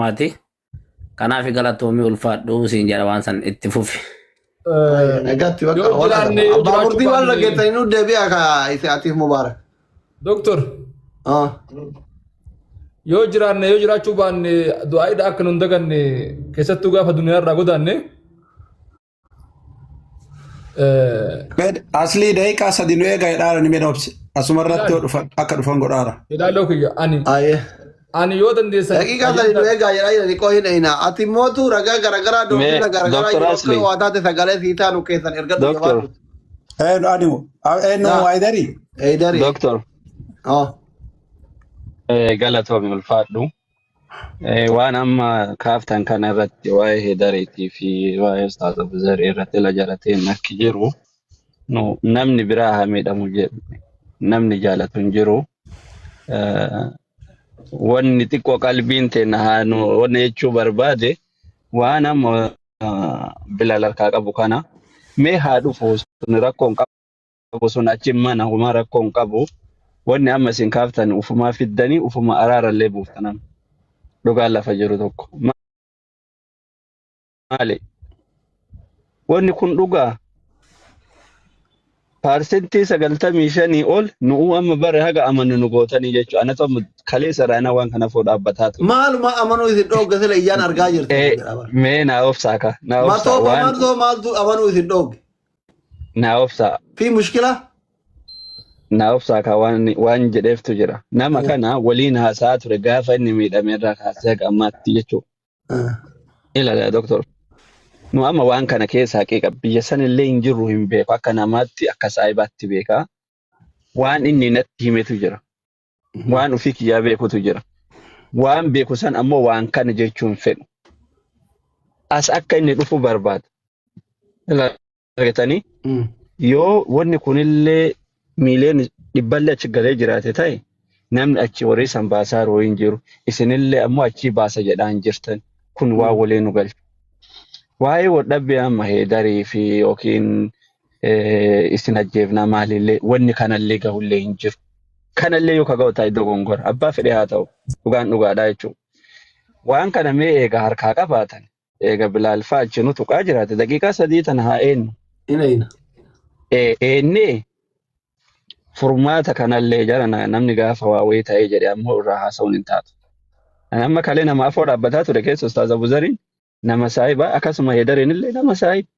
mati kanaaf galatoomii ulfaadhu siin jedha waan san itti fufi. Nagatti bakka abbaa murtii waan dhageessanii nu deebi'a ka isaatiif mubaarak. Doktor. Yoo jiraanne yoo jiraachuu baanne du'aa'idha akka nun daganne keessattuu gaafa duniyaa irraa godaanne. Asli daqiiqaa sadi nu eegaa jedhaara ni midhoobse. Asuma irratti yoo dhufan akka dhufan godhaara. Ilaaloo kiyya ani yoo dandeessan. Daqiiqaa sadi nu eegaa jedhaa ni qoohin eeyina. Ati mootu ragaa garaagaraa doofii garaagaraa yoo waa taate sagalee sii taanu keessan erga Doctor. Aydari. Aydari. Doctor. Galatoomi ulfaadhu. Waan amma kaaftan kana irratti waa'ee Heedariitii fi waa'ee Ustaaz Abuzarii irratti ila jalateen akki jiru namni biraa haa miidhamu jedhu namni jaalatu hin jiru. Wanni xiqqoo qalbiin teenya haanu wanni jechuu barbaade waan amma Bilaal harkaa qabu kana mee haa dhufu sun rakkoon qabu sun achi mana huma rakkoon qabu wanni amma isin kaaftan ufumaa fiddanii ufuma araarallee buuftanan. Dhugaan lafa jiru tokko maali wanni kun dhugaa parsentii 95 ol nu'uu amma bare haga amanu nu gootanii jechuudha anatu amma kaleessa raana waan kana foo dhaabbataa ture maaluma amanuu isin dhoogge sila iyyaan argaa jirtu mee naa obsaa ka naa obsaa waan maaltu amanuu isin dhoogge naa obsaa fi mushkila naa obsaa ka waan jedheeftu jira nama kana waliin haasaa ture gaafa inni miidhame irraa kaasee haga ammaatti jechuudha ilaala doktor nu amma waan kana keessa haqiiqa biyya sanillee hin jirru hin beeku akka namaatti akka saayibaatti beekaa waan inni natti himetu jira waan ofii kiyyaa beekutu jira waan beeku san ammoo waan kana jechuun fedhu as akka inni dhufu barbaada argatanii yoo wanni kunillee miileen dhibballee achi galee jiraate ta'e namni achi warri san baasaa roo hin jiru isinillee ammoo achi baasa jedhaan jirtan kun waa walee nu galchu waa'ee wadhabbii amma Heedarii fi yookiin isin ajjeefnaa maalillee wanni kanallee gahullee hin jiru kanallee yoo kaga'u taa'e dogongora abbaa fedhe haa ta'u dhugaan dhugaadhaa jechuudha waan kana mee eega harkaa qabaatan eega Bilaal fa'aa achi nu tuqaa jiraate daqiiqaa 3 tana haa eenyu eennee furmaata kanallee jara namni gaafa waawee ta'ee jedhe ammoo irraa haasa'uun hin taatu. Amma kalee nama afoo dhaabbataa ture keessa Ustaaz Abuzariin nama saahiba akkasuma Heedariin illee nama saahiba.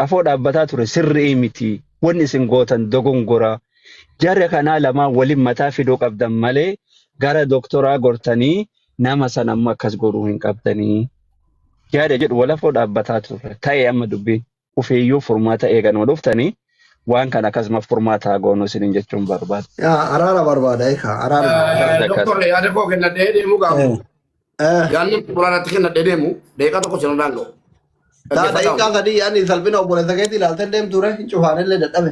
Afoo dhaabbataa ture sirrii miti wanni isin gootan dogongora jarri kanaa lamaan waliin mataa fiduu qabdan malee gara doktoraa gortanii nama sana amma akkas godhuu hin qabdanii. Yaada jedhu wal afoo dhaabbataa ture ta'ee amma dubbiin ufeeyyuu furmaata eegan dhuftanii waan kana akkasuma furmaata goonuu isiniin jechuun barbaada. Araara barbaada araara. Doktorle yaada koo kenna deemu gaafu. Yaanni buraanatti kenna deemu deeqa tokko sinu daangoo. Daqiiqaa sadii yaanni salphina obboleessa keetti ilaaltee deemtu re cufaanillee dadhabe.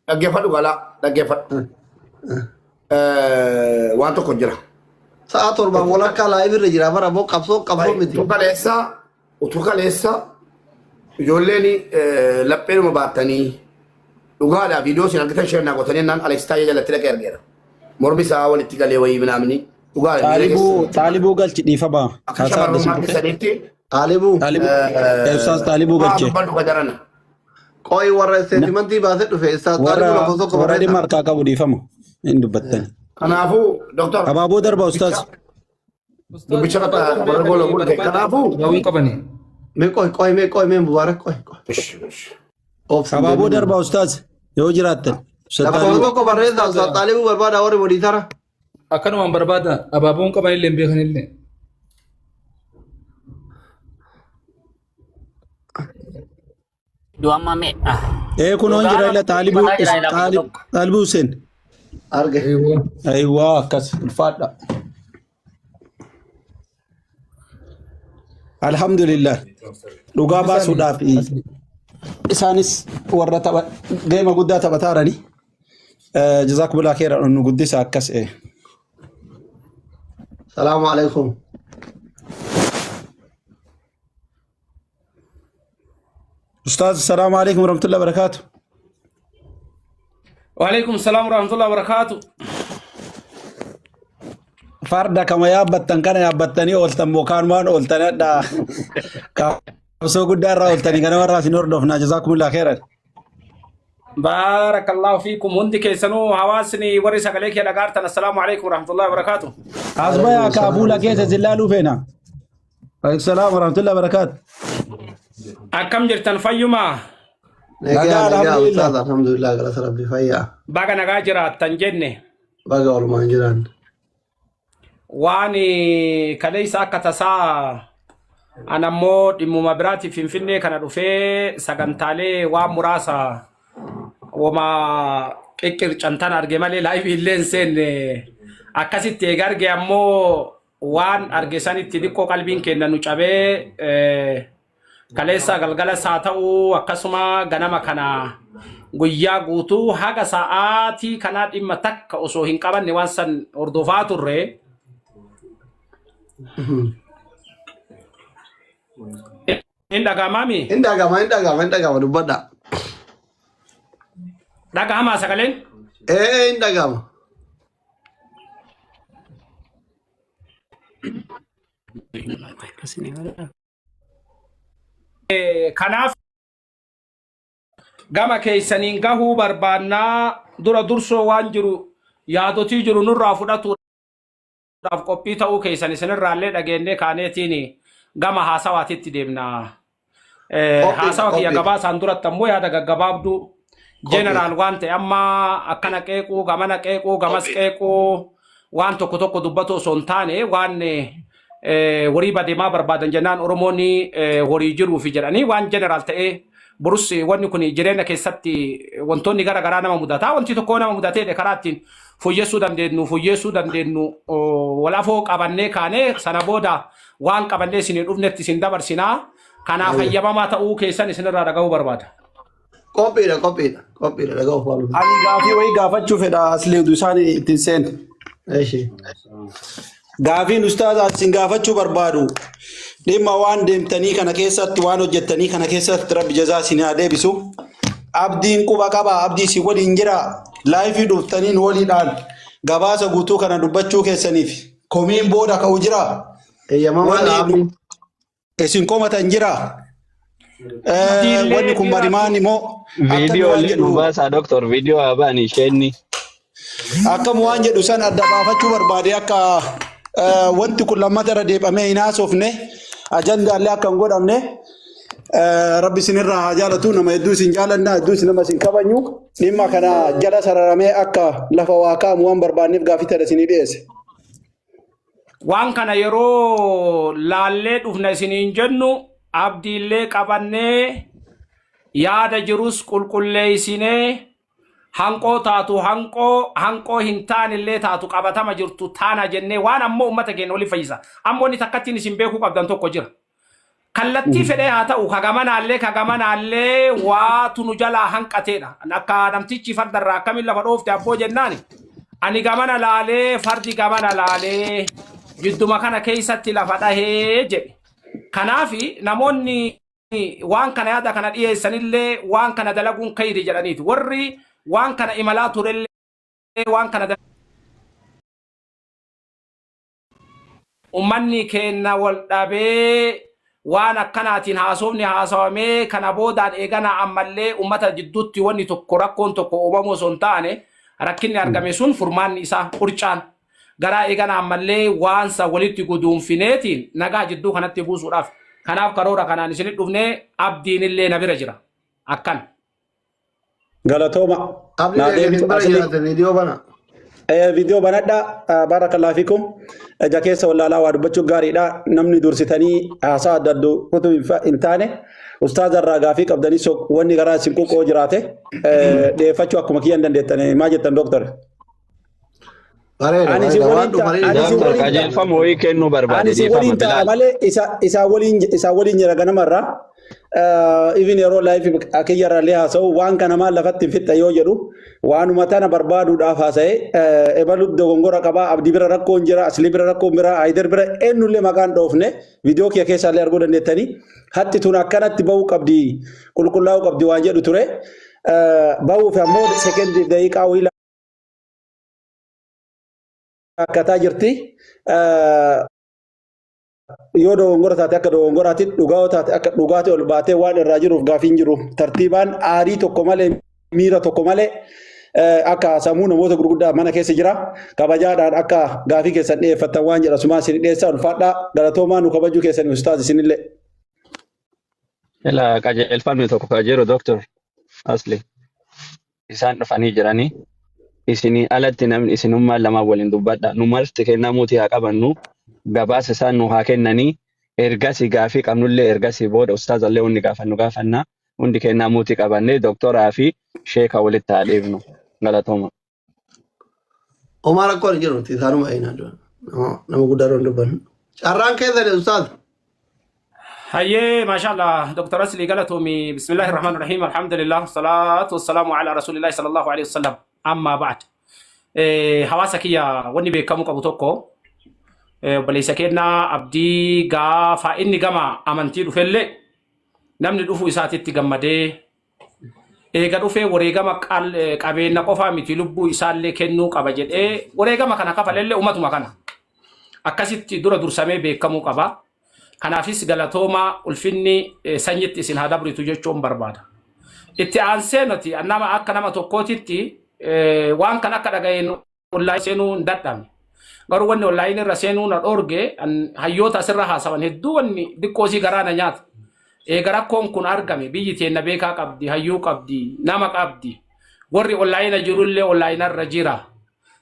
Dhaggeeffadhu galaa dhaggeeffadhu. Waan tokko jira. Sa'a torbaan walakkaa laayibirra jira bara boo qabsoo miti. Utuu kaleessa ijoolleen lapheenuma baattanii dhugaadhaa viidiyoo isin argitan shirnaa qotanii naan Aleksitaayee jalatti dhaqee argeera. Mormi isaa walitti galee wayii minaamni dhugaadhaa. Xaalibuu galchi dhiifama. Akka shamarrummaa keessanitti. Xaalibuu. Ustaaz Xaalibuu galchi. Qooyi warra isteetimantii baasee dhufe Ustaaz Xaalibuu lafa tokko warra dhimma harkaa qabu dhiifama hin dubbattan. Kanaafuu doktor. Abaaboo darba Ustaaz. Dubbicha warra gooloo mudate kanaafuu. Gawwii qabanii. Mee mubaarak qoy. Abaaboo darba Ustaaz yoo jiraattan. Lafa tokko barreessaa Ustaaz Xaalibuu barbaada warri walii tara. Akkanumaan barbaada abaaboon qabanillee hin beekanillee. Dua mame Kunoon jira ila Xaalibuu Hussein. Arge. Ayiwaa akkas ulfaadha. Alhamdulillah. Dhugaa baasuudhaaf isaanis warra geema guddaa taphataarani. Jazakumullahu khairan nu guddisa akkas. Salaamu alaikum. Ustaz, assalamu alaikum warahmatullahi wabarakatuh. وعليكم السلام ورحمة الله وبركاته. farda kama yaabbattan kana yaabbattanii ooltan mokaan maan ooltanedha. Qabsoo guddaarraa ooltanii kana warraa isin hordofnaa jazaakumullah khairan. بارك الله فيكم هندي كيسنو حواسني وري سقليك يا دغارتن السلام عليكم ورحمه الله وبركاته أصبح يا كابولا كيس زلالو فينا. السلام ورحمة الله وبركاته. أكم جرتن فيما الحمد لله قال ربي فيا باغا نغاجرا تنجني بقى والله جيران واني كليس أكتسا أنا مو دمو مبراتي في فيني كان رفي سغنتالي ومراسا وما إكر چنتان أرجمالي لايف إلين سن أكاسي تيجار جامو وان أرجساني تديكو قلبين كنا نجابه كليسا غلغلا ساتاو أكاسما غنما كنا غويا غوتو هاغا ساعاتي كانت إما تك أسو هنكابا نوانسان أردوفاتو ري إنداغا مامي إنداغا دبدا daga hama sakalen إنداغا kanaaf gama keeysaniin gahuu barbaannaa dura dursoo waan jiru yaadotii jiru nurraa fudhatuudhaaf qophii ta'uu keeysan isinirraallee dhageennee kaaneetiin gama haasawaatitti deemna. Haasawa kiyya gabaasaan duratti ammoo yaada gaggabaabdu jeneraal waan ta'e amma akkana qeequu gamana qeequu gamas qeequu waan tokko tokko dubbatu osoo hin taane waan warii badeemaa barbaadan jennaan Oromoonni warii jiruufi jedhanii waan jeneraal ta'e burus wanni kun jireenya keessatti wantoonni gara garaa nama mudataa wanti tokko nama mudatee karaa ittiin fooyyessuu dandeenyu walafoo qabannee kaanee sana booda waan qabannee isin dhufnetti isin dabarsinaa kanaaf fayyamamaa ta'uu keessan isinirraa dhaga'uu barbaada. Qophii dhaga'uuf waan Ani gaafii wayii gaafachuu fedha asleetu isaan ittiin seen. Gaafiin ustaaza isin gaafachuu barbaadu dhimma waan deemtanii kana keessatti waan hojjettanii kana keessatti rabbi jazaa isin haa deebisu. Abdiin quba qaba abdii isin waliin jira laayifii dhuftaniin waliidhaan gabaasa guutuu kana dubbachuu keessaniif komiin booda ka'u jira. Isin komatan jira. Wanni kun marimaan immoo video nubaasa doctor video abani shenni akkam waan jedhu san adda baafachuu barbaade akka wanti kun lammata irra deebamee hin haasofne ajandaallee akka hin godhamne rabbi isinirraa haa jaalatu nama hedduu isin jaalannaa hedduu isin nama isin kabaju dhimma kana jala sararamee akka lafa waa kaamu waan barbaanneef gaafii tana isinii dhiyeesse. Waan kana yeroo laallee dhufna isiniin jennu abdiillee qabannee yaada jirus qulqulleessinee hanqoo taatu hanqoo hin taanillee taatu qabatama jirtu taana jennee waan ammoo ummata keenya wali fayyisa ammoo ni takkattiin isin beekuu qabdan tokko jira kallattii fedhee haa ta'u kagamanaallee waatu nu jalaa hanqateedha akka namtichi fardarraa akkamiin lafa dhoofte abboo jennaani ani gamana laalee fardi gamana laalee jidduma kana keessatti lafa dhahee jedhe. Kanaafi namoonni waan kana yaada kana dhiyeessanillee waan kana dalaguun kayri jedhaniiti warri waan kana imalaa turellee waan kana ummanni keenya wal dhabee waan akkanaatiin haasawamee kana boodaan eegana ammallee ummata jidduutti wanni tokko rakkoon tokko uumamuu osoo hin taane rakkinni argame sun furmaanni isaa qurcaan garaa eegana ammallee waansa walitti guduunfineetiin nagaa jidduu kanatti buusuudhaaf kanaaf karoora kanaan isin dhufnee abdiin illee na bira jira akkan galatooma video banadha barakallahu fikum jakeessa wallaalaa waa dubbachuu gaariidha namni dursitanii haasaa adda addaa kutuu hin taane ustaaz irraa gaafii qabdanii wanni garaa isin quqqoo jiraate dhiyeeffachuu akkuma kiyyan dandeettan maa jettan dooktar qajeelfama wayii kennuu barbaade isa waliin jira ganamarraa even yeroo live akiyyarraallee haasa'u waan kana maal lafatti hin fixa yoo jedhu waanuma tana barbaaduudhaaf haasa'e ebalu dogongora qabaa abdii bira rakkoon jira asli bira rakkoon bira haydar bira eenyullee maqaan dhoofne viidiyoo kiyya keessaallee arguu dandeettanii hatti tun akkanatti bahuu qabdi qulqullaa'uu qabdi waan jedhu ture bahuuf ammoo sekendi daqiiqaa wayii shaakkataa jirti. Yoo dogongora taate akka dogongoraatti dhugaa taate akka dhugaatti ol baatee waan irraa jiruuf gaafiin jiru tartiibaan aarii tokko malee miira tokko malee akka sammuu namoota gurguddaa mana keessa jira kabajaadhaan akka gaafii keessan dhiyeeffattan waan jedha sumaa isin dhiyeessaa ulfaadhaa galatoomaa nu kabajuu keessan ustaaz isinillee. Ela qajeelfamni tokko kajeero Dr. Asli isaan dhufanii jiranii isinii alatti namni isinummaa lama waliin dubbadha nu marti kennamuuti haa qabannu gabaasa isaan nu haa kennanii ergasii gaafii qabnullee ergasii booda ustaaz allee hundi gaafanna hundi kennamuuti qabannee doktoraa fi sheeka walitti haa dhiifnu galatooma. Omar akkoo jiru isaanuma aynaa nama guddaa roon dubbannu. Carraan keessan ustaaz. هيا ما شاء الله دكتور أسلي قالتهم بسم الله الرحمن الرحيم الحمد لله والصلاة والسلام على رسول الله صلى الله عليه وسلم أما بعد حواسك يا وني بكم كبوتوكو بليسكنا أبدي غا فإني جما أمانتي دفلة نمني دفو إساتي تجمده إيجا دفع وريجا كابين نقفا متلوبو إسالة كنو كباجد وريجا ما كنا كفالله أمة ما كنا أكاسيت دور سامي بكم كبا kanaafis galatooma ulfinni sanyitti isin hadabritu jechuun barbaada. Itti aanseenoti nama akka nama tokkootitti waan kan akka dhaga'een online seenuu hin dadhabne. Garuu wanni online irra seenuu na dhorge hayyoota asirra haasawan hedduu wanni xiqqoosii garaana nyaata. Eega rakkoon kun argame biyyi teenna beekaa qabdi, hayyuu qabdi, nama qabdi. Warri online jirullee online irra jira.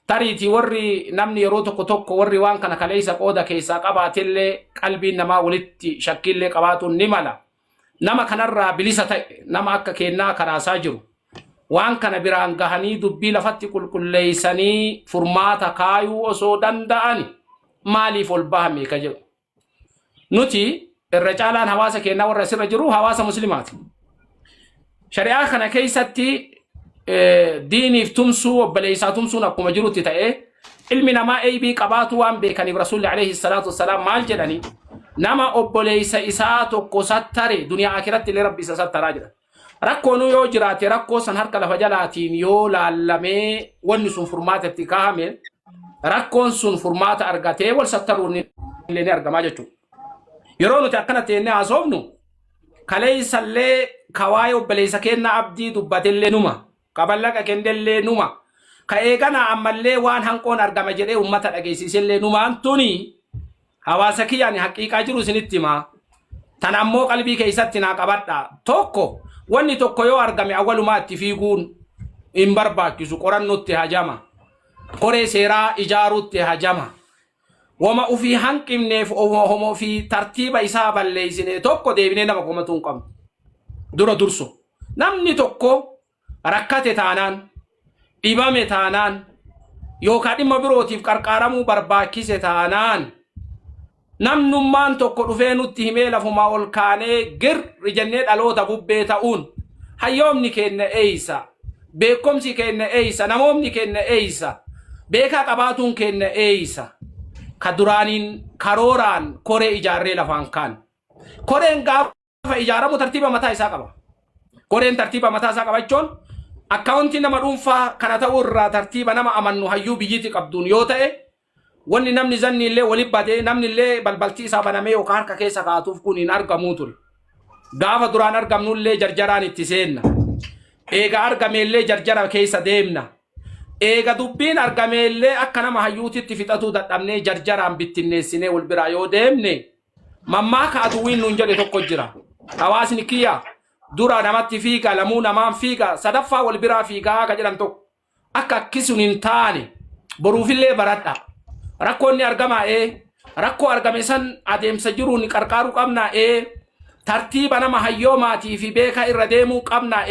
Tariiti warri namni yeroo tokko warri waan kana kaleessa qooda keessaa qabaatillee qalbiin namaa walitti shakkillee qabaatuun ni mala. Nama kanarraa bilisa ta'e nama akka kennaa karaasaa jiru. Waan kana biraan gahanii dubbii lafatti qulqulleessanii furmaata kaayuu osoo danda'ani maaliif ol bahame ka jedhu. Nuti irra caalaan hawaasa kennaa warra asirra jiru hawaasa muslimaati. Shari'aa kana keessatti diiniif tumsuu obboleessaa tumsuun akkuma jirutti ta'e ilmi namaa eebii qabaatu waan beekaniif rasuulli alayhi salaatu wassalaam maal jedhani nama obboleessa isaa tokko sattare duniyaa akiratti illee rabbi isa sattaraa jedha. Rakkoon yoo jiraate rakkoo san harka lafa jalaatiin yoo laallamee wanni sun furmaata itti kaahame rakkoon sun furmaata argatee wal sattaruun illee ni argamaa jechuudha. Yeroo nuti akkana teennee haasofnu kaleessallee kawaayee obboleessa kennaa abdii dubbatellee numa. Kaballaqa kendellee numa ka eegana ammallee waan hanqoon argama jedhee ummata dhageessisellee numaan tuni hawaasa kiyyaan haqiiqaa jiru isinitti himaa tan ammoo qalbii keessatti naa qabadha tokko wanni tokko yoo argame awwalumaa itti fiiguun hin barbaachisu qorannootti hajama qoree seeraa ijaaruutti hajama wama ufii hanqifneef homo fi tartiiba isaa balleessine tokko deebinee nama komatu hin qabnu dura durso namni tokko rakkate taanaan dhibame taanaan yookaan dhimma birootiif qarqaaramuu barbaachise taanaan namnummaan tokko dhufee nutti himee lafumaa ol kaanee girri jennee dhaloota bubbee ta'uun hayyoomni kenna eeysa beekomsi kenna eeysa namoomni kenna eeysa beekaa qabaatuun kenna eeysa ka duraaniin karooraan koree ijaarree lafaan kaan koreen gaafa ijaaramu tartiiba mataa isaa qaba koreen tartiiba mataa isaa qabachuun akkaawuntii nama dhuunfaa kana ta'uu irraa tartiiba nama amannu hayyuu biyyiti qabduun yoo ta'e wanni namni zanni illee walitti badee namni illee balbaltii isaa banamee yookaan harka keessa kaatuuf kun hin argamuu ture. Gaafa duraan argamnu illee jarjaraan itti seenna. Eega argame illee jarjara keessa deemna. Eega dubbiin argame illee akka nama hayyuutitti fixatuu dadhabnee jarjaraan bittinneessinee wal biraa yoo deemne mammaaka aduwwiin nuun jedhe tokko jira. Hawaasni kiyya dura namatti fiiga lamuu namaan fiiga sadaffaa wal biraa fiigaa ka jedhan tokko akka akkisuun hin taane boruufillee baradha rakkoonni argamaa rakkoo argame san adeemsa jiruun qarqaaruu qabnaa tartiiba nama hayyoomaatii fi beekaa irra deemuu qabnaa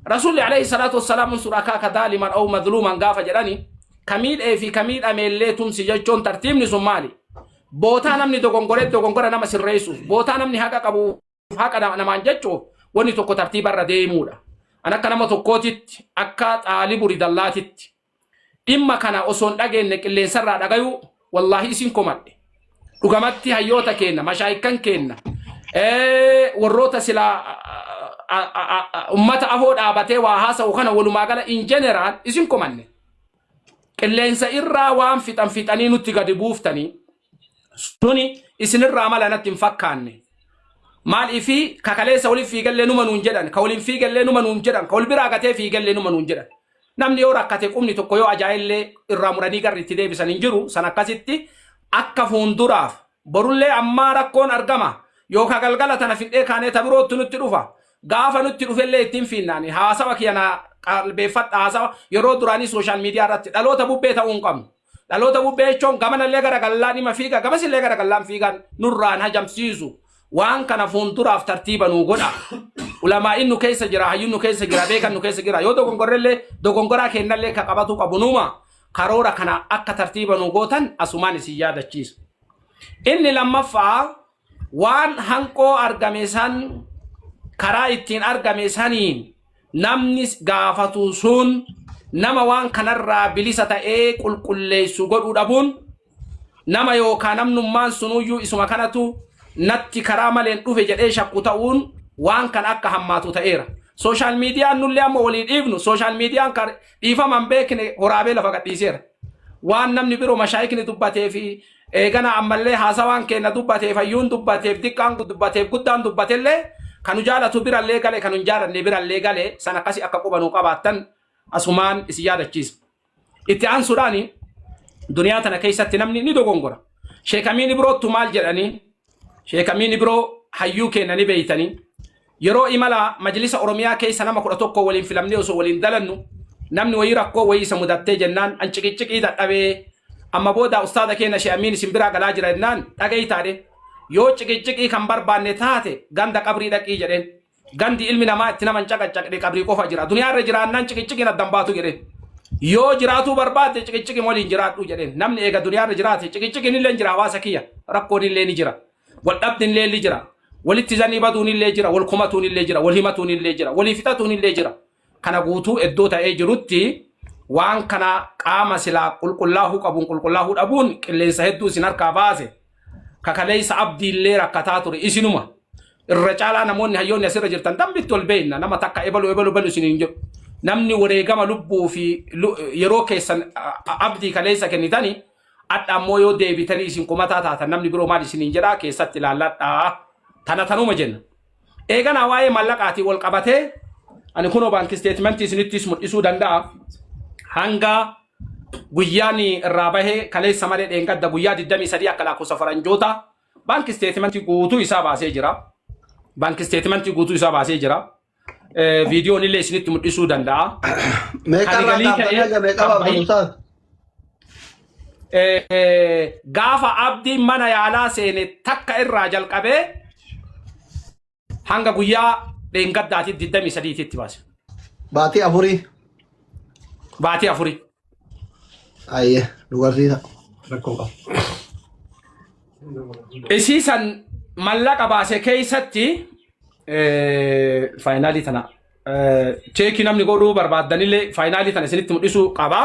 rasuulli alayhi salaatu wassalaam surakaa ka daaliman au madluuman gaafa jedhani kamiidhee fi kamiidhameellee tumsi jechuun tartiibni sun maali bootaa namni dogongora nama sirreessuuf bootaa namni haqa qabu haqa namaan jechuuf wanni tokko tartiiba irra deemuudha. An akka nama tokkootitti akka xaalibu ridallaatitti dhimma kana osoon dhageenye qilleensarraa dhagayu wallahi isin komadhe. Dhugamatti hayyoota kenna mashaayikan kenna warroota silaa ummata afoo dhaabatee waa haasa'u kana walumaa gala in general isin komanne. qilleensa irraa waan fixanii nutti gadi buuftanii suni isinirraa mala natti hin fakkaanne. Maaliifi kakaleessa waliin fiigallee numa nuun jedhan, ka waliin fiigallee numa nuun jedhan, ka wal biraa gatee fiigallee numa nuun jedhan. Namni yoo rakkate qubni tokko yoo ajaa'illee irraa muranii garri itti deebisan hin jiru. San akkasitti akka fuulduraaf borullee ammaa rakkoon argama. Yookaan galgala tana fidhee kaanee tabirootti nutti dhufa. Gaafa nutti dhufellee ittiin fiinnaani. Haasawa kiyana qalbeeffadha haasawa yeroo duraanii sooshaal miidiyaa irratti dhaloota bubbee ta'uu hin qabnu. Dhaloota bubbee jechuun gamanallee garagallaan hima fiiga gamasillee garagallaan fiigan nurraan hajamsiisu. Waan kana fuulduraaf tartiiba nuu godha. Ulamaa nu keessa jira, hayyuun nu keessa jira, beekan nu keessa jira. Yoo dogongorrellee dogongoraa kennallee ka qabatu qabu numa karoora kana akka tartiiba nuu gootan asumaan isin yaadachiisa. Inni lammaffaa waan hanqoo argame san karaa ittiin argame saniin namni gaafatu sun nama waan kanarraa bilisa ta'ee qulqulleessu godhuu dhabuun nama yookaan namnummaan sunuyyuu isuma kanatu natti karaa maleen dhufe jedhee shakku ta'uun waan kan akka hammaatu ta'eera. Sooshaal miidiyaan nullee amma walii dhiifnu sooshaal miidiyaan dhiifaman beekne horaabee lafa gadhiiseera. Waan namni biroo mashaayikni dubbatee fi eegana ammallee haasawaan kenna dubbateef hayyuun dubbateef diqqaan dubbateef guddaan dubbatellee kanu jaalatu birallee galee kanu hin jaalanne birallee galee san akkasi akka qubanuu qabaattan asumaan isin yaadachiisa. Itti aansuudhaan duniyaa tana keessatti namni ni dogongora. Sheekamiin birootu maal jedhanii sheekamiin biroo hayyuu kennanii beeytanii yeroo imala majlisa Oromiyaa keessa nama 11 waliin filamnee osoo waliin dalannu namni wayii rakkoo wayii isa mudattee jennaan an ciqicciqii dadhabee amma booda ustaada keenya sheekamiin isin biraa galaa jira jennaan dhaga'ii taade yoo ciqicciqii kan barbaanne taate ganda qabrii dhaqii jedheen gandi ilmi namaa itti naman caqacaqne qabrii qofa jira duniyaa irra jiraannaan ciqicciqiin addan baatu jedheen yoo jiraatuu barbaadde ciqicciqiin waliin jiraadhu jedheen namni eega duniyaa irra jiraate ciqicciqiin illee jira hawaasa kiyya rakkoon illee ni jira wal dhabdin illee ni jira walitti zanii baduun illee jira wal kumatuun illee jira wal himatuun illee jira walii fixatuun illee jira kana guutuu iddoo ta'ee jirutti waan kana qaama silaa qulqullaahuu qabuun qulqullaahuu dhabuun qilleensa hedduu isin harkaa baase kakaleessa abdiillee rakkataa ture isinuma irra caalaa namoonni hayyoonni asirra jirtan dambitti ol beeyna nama takka ebalu isiniin jedhu namni wareegama lubbuu fi yeroo keessan abdii kaleessa kennitanii adda ammoo yoo deebitanii isin kumataa taatan namni biroo maal isiniin jedhaa keessatti ilaalladhaa tanuma jenna. Eeganaa waa'ee mallaqaatii wal qabatee ani kunoo baankii isteetimentii isinittis mul'isuu danda'a hanga guyyaan irraa bahee kaleessa malee dheengadda guyyaa 23 akka lakkoofsa faranjoota baankii isteetimentii guutuu isaa baasee jira. Baankii isteetimentii guutuu isaa baasee jira. Viidiyoon illee isinitti mul'isuu danda'a. Gaafa abdiin mana yaalaa seene takka irraa jalqabee hanga guyyaa dheengaddaatti 23 itti baase. Baatii afurii. Baatii afurii. Ayyee dubartiisa. Isiisan mallaqa baase keessatti faayinaalii tana cheekii namni godhuu barbaaddanillee faayinaalii tana isinitti mul'isuu qaba.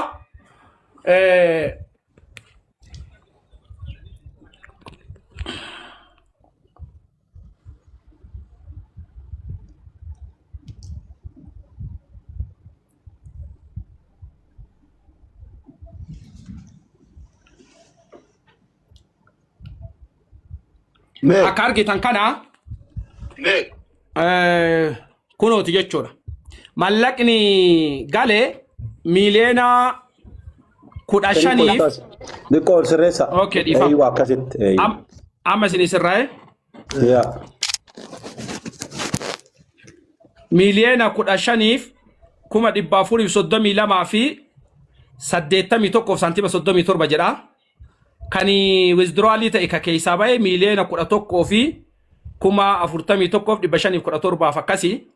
Akka argitan kana kunooti jechuudha. Mallaqni galee miliyoona 15 Diqqoo ol sirreessa. Okay, dhiifama. Eeyyuu akkasitti. Amma isin sirraa'e? Miliyoona 15 432 fi 81 saantima 37 jedha. Kani withdrawalii ta'e ka keessaa ba'e miliyoona 11 fi 41,517 akkasi.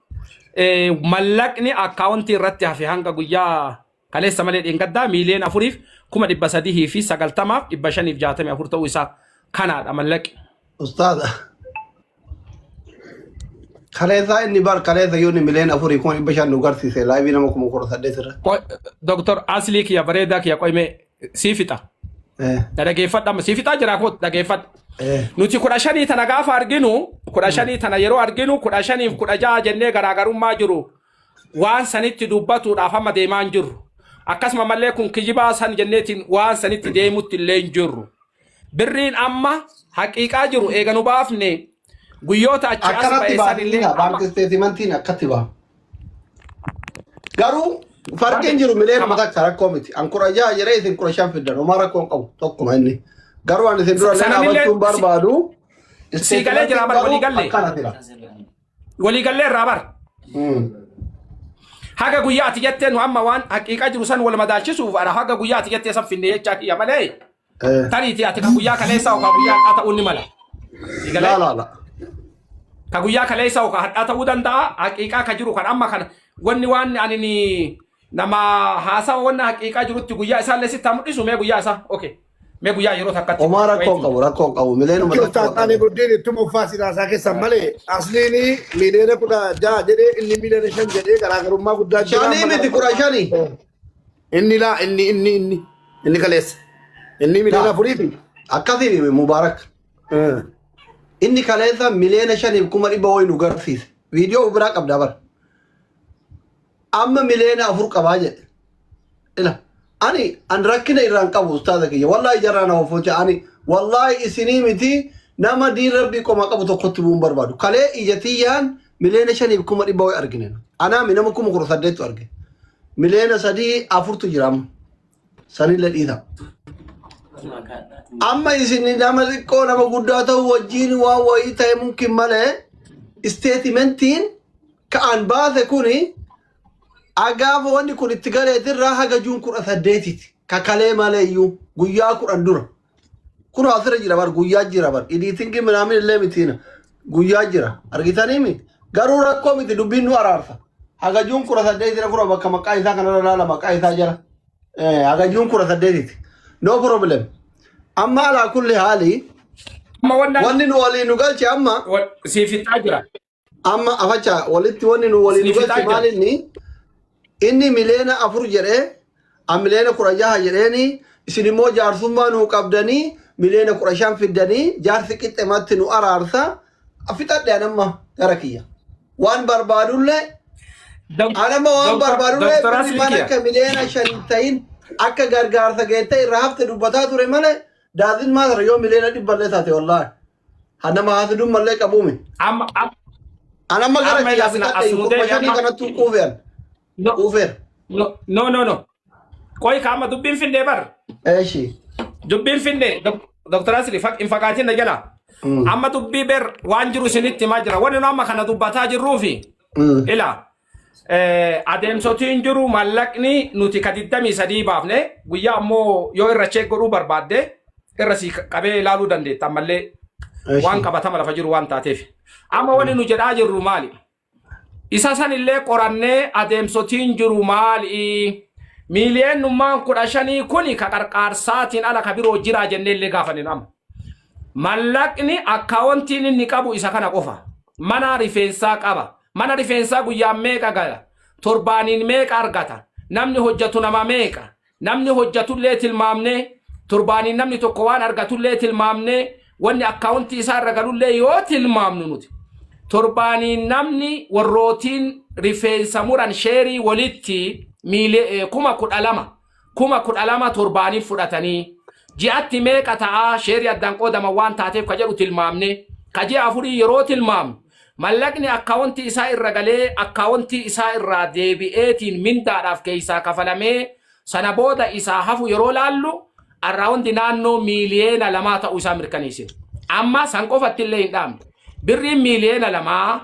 Mallaqni akkaawuntii irratti hafe hanga guyyaa kaleessa malee dheengaddaa miliyoona 4,300 fi 90,564 ta'uu isaa kanaadha mallaqi. Ustaada. Kaleessa inni bar kaleessa yoonni miliyoona 4,500 nu garsiise laayibii nama 18 irra. Dr. Asli kiyya bareedaa kiyya qoyme siifixa. Dhageeffadha siifixa jira koo dhageeffadha. Nuti 15 tana gaafa arginu 15 tana yeroo arginu 15 fi 16 jennee garaagarummaa jiru waan sanitti dubbatuudhaaf amma deemaa hin jirru. akkasuma mallee kun kijibaa san jenneetiin waan sanitti deemutti illee hin jirru. Birriin amma haqiiqaa jiru eeganu baafne guyyoota achi as ba'e sanillee baankii isteetimentiin akkatti baa. Garuu farqiin jiru mileen mataa rakkoo miti. An 10 jedhee isin 15 fiddan homaa rakkoon qabu tokkuma inni. Garuu ani isin dura illee dhaabachuun barbaadu. Siigalee jira bara waliigallee irraa bara. Haga guyyaa ati jettee nu amma waan haqiiqaa jiru san wal madaalchisuuf haga guyyaa ati jettee san finnee jechaa kiyya malee. Taniiti ati ka guyyaa kaleessaa ka guyyaa hadhaa ta'uu ni mala. Siigalee. Ka guyyaa kaleessaa ka hadhaa ta'uu danda'a haqiiqaa ka jiru kan amma kana wanni waan ani nama haasawa wanna haqiiqaa jirutti guyyaa isaallee sitti mul'isu mee guyyaa isaa okay. Me guyyaa yeroo takkatti. Homaa rakkoon qabu mileen uummataa. Kiristaanaan guddin ittuma uffaasidhaa isaa keessan malee asliini miileena 16 jedhee inni miileena 5 jedhee garaagarummaa guddaa jira. Shanii miti 15. Inni kaleessa. Inni miileena 4 akkasii Mubaarak. Inni kaleessa miileena 5 kuma dhibba wayii nu garsiise. Viidiyoo biraa qabdaa bara. Amma miileena 4 qabaa jedhe. Ila. Ani an rakkina irraan qabu ustaaza kiyya wallahi jarana ofocha ani wallahi isinii miti nama diin rabbii qoma qabu tokkotti buun barbaadu kalee ijatiyaan mileena 5 kuma dhibba way argine ana mi nama kuma 18 arge mileena 3 afurtu jira sani ladhiita amma isinii nama xiqqoo nama guddaa ta'u wajjiin waa wayii ta'e mumkin malee statementiin ka'an baase kuni Agaafa wanni kun itti galeetirraa haga juun 18 kakalee maleeyyuu guyyaa 10 dura. Kun asirra jira bar guyyaa jira bar. Ediitingi minaamin illee mitiina guyyaa jira. Argitaniimi garuu rakkoo miti dubbiin nu araarsa. Haga juun 18 kun bakka maqaa isaa kanarra laala maqaa isaa jala. Haga juun 18 no problem. Amma alaa kulli haali. Wanni nu waliin nu galche amma. Siifixaa jira. Amma afacha walitti wanni nu waliin nu galche maalinni. Inni mileena 4 jedhee mileena 16 jedheeni isin immoo jaarsummaa nu qabdanii mileena 15 fiddanii jaarsi qixxeematti nu araarsa afixadhe anamma gara kiyya waan barbaadullee anamma waan barbaadullee mana akka mileena 5 ta'in akka gargaarsa geette irraa hafte dubbataa ture malee daazin maasara yoo mileena 100 taate wallahi hanama haasudun mallee qabuumi anamma gara kiyya afixadhe kubbashanii kanattuu quufean No. No. Koi kama dubbin finde bar. Eshi. Dubbin finde Dr. Asli in fakatin da jala. Amma dubbi ber waan jiru sinitti majra. Wani no amma kana dubbataa jirruufi. Ila. Adeemsotiin jiru mallaqni nuti kadiddamii sadii baafne guyyaa ammoo yoo irra cheek godhuu barbaadde irra si qabee ilaaluu dandeetta ammallee waan qabatama lafa jiru waan taateef. Amma wani nu jedhaa jirru maali? Isa sanillee qorannee adeemsotiin jiru maali? Miiliyeenummaan 15 kuni ka qarqaarsaatiin ala ka biroo jira jenneellee gaafanin amma. Mallaqni akkaawontiin inni qabu isa kana qofa. Mana rifeensaa qaba. Mana rifeensaa guyyaa meeqa gala? Torbaaniin meeqa argata? Namni hojjatu nama meeqa? Namni hojjatullee tilmaamne torbaaniin namni tokko waan argatullee tilmaamne wanni akkaawontii isaa irra galullee yoo tilmaamnu nuti. Torbaaniin namni warrootiin rifeensa muran sheerii walitti kuma 12 torbaaniin fudhatanii ji'atti meeqa ta'a sheerii addaan qoodama waan taateef ka jedhu tilmaamne ka ji'a 4 yeroo tilmaamnu mallaqni akkaawontii isaa irra galee akkaawontii isaa irraa deebi'eetiin mindaadhaaf keessaa kafalamee sana booda isaa hafu yeroo laallu arraawundi naannoo miiliyeena 2 ta'uu isaa mirkaneessine amma san qofatti illee hin dhaamne. Birriin miiliyeena 2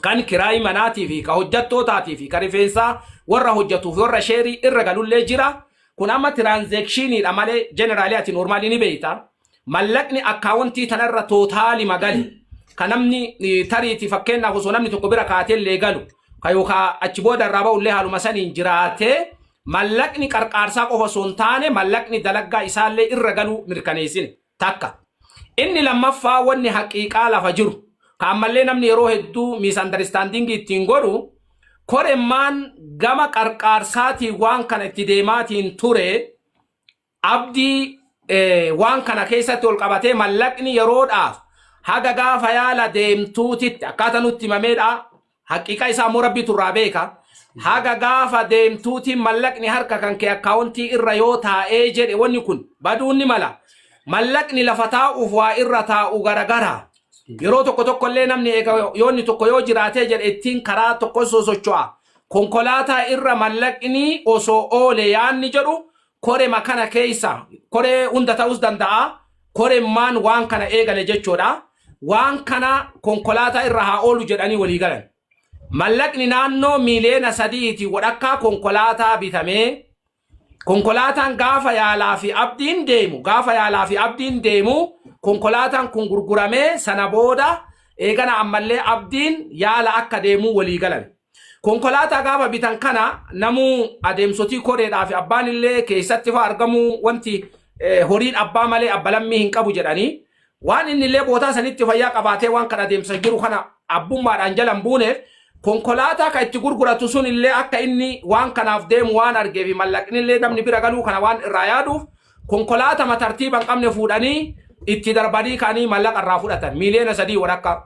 kan kiraayii manaatii fi ka hojjattootaati fi ka rifeensaa warra hojjatuuf warra sheerii irra galullee jira. Kun amma tiraanzekshiniidha malee jeneraalii ati noormaalii ni beeyta. Mallaqni akkaawontii tanarra tootaali magali. Ka namni tariiti fakkeenyaaf osoo namni tokko bira kaatellee galu ka yookaan achi booda irraa ba'ullee haaluma saniin jiraatee mallaqni qarqaarsaa qofa osoo hin taane mallaqni dalaggaa isaallee irra galuu mirkaneessine takka. Inni lammaffaa wanni haqiiqaa lafa jiru. Ka ammallee namni yeroo hedduu misunderstanding ittiin godhu koremmaan gama qarqaarsaatii waan kana itti deemaatiin ture abdii waan kana keessatti ol qabatee mallaqni yeroodhaaf haga gaafa yaala deemtuutitti akkaataa nutti himameedha. Haqiiqaa isaa immoo rabbiitu irraa beeka. haga gaafa deemtuuti mallaqni harka kan kee akkaawuntii irra yoo taa'ee jedhe wanni kun baduun ni mala. Mallaqni lafa taa'uuf waa irra taa'u garagara. Yeroo tokko illee namni yoonni tokko yoo jiraatee jedhe ittiin karaa tokko sosocho'a. Konkolaataa irra mallaqni osoo oole yaanni jedhu kore makana keessa kore hunda ta'us danda'a. Kore maan waan kana eegale jechuudha. Waan kana konkolaataa irra haa oolu jedhanii walii galan. Mallaqni naannoo miliyoona 3 wadhakkaa konkolaataa bitamee konkolaataan gaafa yaalaa fi abdiin deemu konkolaataan kun gurguramee sana booda eegana ammallee abdiin yaala akka deemu walii galan. Konkolaataa gaafa bitan kana namuu adeemsotii koreedhaa fi abbaan illee keessatti fa'aa argamu wanti horiin abbaa malee abba lammii hin qabu jedhanii waan inni illee bootaa sanitti fayyaa qabaatee waan kana adeemsa jiru kana abbummaadhaan jalan buuneef konkolaataa ka itti gurguratu sun illee akka inni waan kanaaf deemu waan argeefi mallaqni illee namni bira galuu kana waan irraa yaaduuf konkolaataa tartiiban qabne fuudhanii itti darbanii kaanii mallaqa irraa fudhatan miliyoona 3 wadhakka.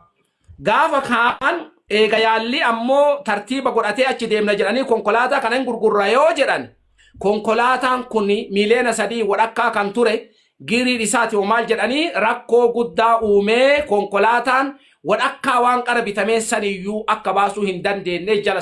Gaafa kaan eega yaalli ammoo tartiiba godhatee achi deemna jedhanii konkolaataa kana hin gurgurra yoo jedhan konkolaataan kun miliyoona 3 wadhakkaa kan ture girii isaati maal jedhanii rakkoo guddaa uumee konkolaataan wadhakkaa waan qara bitamee saniyyuu akka baasuu hin dandeenye jala